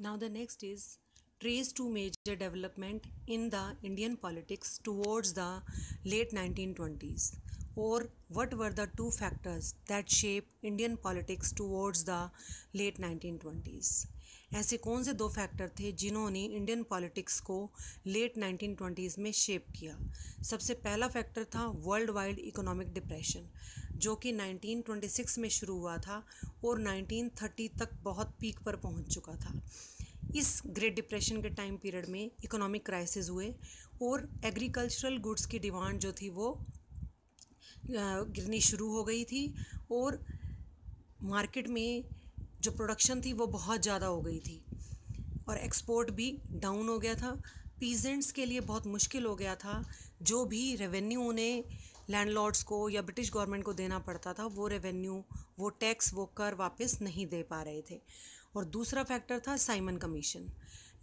Now the next is trace two major development in the Indian politics towards the late 1920s, or what were the two factors that shaped Indian politics towards the late 1920s. ऐसे कौन से दो factor थे जिन्होंने Indian politics को late 1920s में shape किया। सबसे पहला फैक्टर था वर्ल्ड वाइड इकोनॉमिक डिप्रेशन, जो कि 1926 में शुरू हुआ था और 1930 तक बहुत पीक पर पहुंच चुका था। इस ग्रेट डिप्रेशन के टाइम पीरियड में इकोनॉमिक क्राइसिस हुए और एग्रीकल्चरल गुड्स की डिमांड जो थी वो गिरनी शुरू हो गई थी और मार्केट में जो प्रोडक्शन थी वो बहुत ज़्यादा हो गई थी और एक्सपोर्ट भी डाउन हो गया था। पीजेंट्स के लिए बहुत मुश्किल हो गया था, जो भी रेवेन्यू उन्हें लैंडलॉर्ड्स को या ब्रिटिश गवर्नमेंट को देना पड़ता था वो रेवेन्यू, वो टैक्स, वो कर वापस नहीं दे पा रहे थे। और दूसरा फैक्टर था साइमन कमीशन।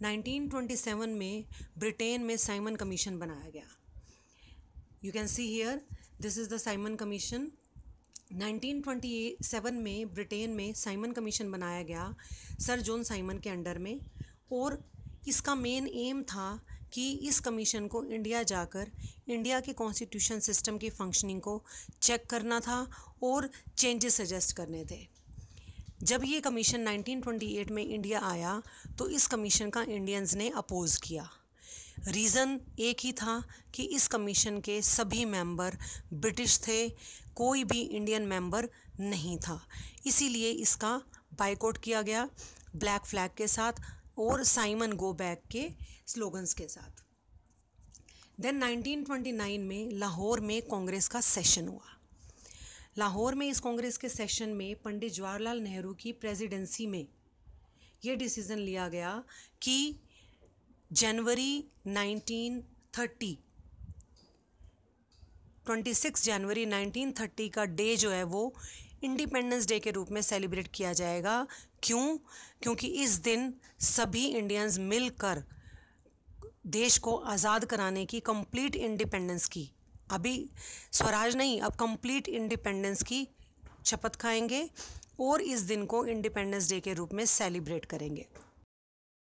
1927 में ब्रिटेन में साइमन कमीशन बनाया गया। You can see here, this is the Simon commission. 1927 में ब्रिटेन में साइमन कमीशन बनाया गया सर जॉन साइमन के अंडर में, और इसका मेन एम था कि इस कमीशन को इंडिया जाकर इंडिया के कॉन्स्टिट्यूशन सिस्टम की फंक्शनिंग को चेक करना था और चेंजेस सजेस्ट करने थे। जब ये कमीशन 1928 में इंडिया आया तो इस कमीशन का इंडियंस ने अपोज किया। रीज़न एक ही था कि इस कमीशन के सभी मेंबर ब्रिटिश थे, कोई भी इंडियन मेंबर नहीं था। इसीलिए इसका बायकॉट किया गया ब्लैक फ्लैग के साथ और साइमन गो बैक के स्लोगन्स के साथ। देन 1929 में लाहौर में कांग्रेस का सेशन हुआ। लाहौर में इस कांग्रेस के सेशन में पंडित जवाहरलाल नेहरू की प्रेसिडेंसी में ये डिसीज़न लिया गया कि जनवरी 1930 26 जनवरी 1930 का डे जो है वो इंडिपेंडेंस डे के रूप में सेलिब्रेट किया जाएगा। क्यों? क्योंकि इस दिन सभी इंडियंस मिलकर देश को आज़ाद कराने की, कंप्लीट इंडिपेंडेंस की, अभी स्वराज नहीं, अब कंप्लीट इंडिपेंडेंस की शपथ खाएंगे और इस दिन को इंडिपेंडेंस डे के रूप में सेलिब्रेट करेंगे।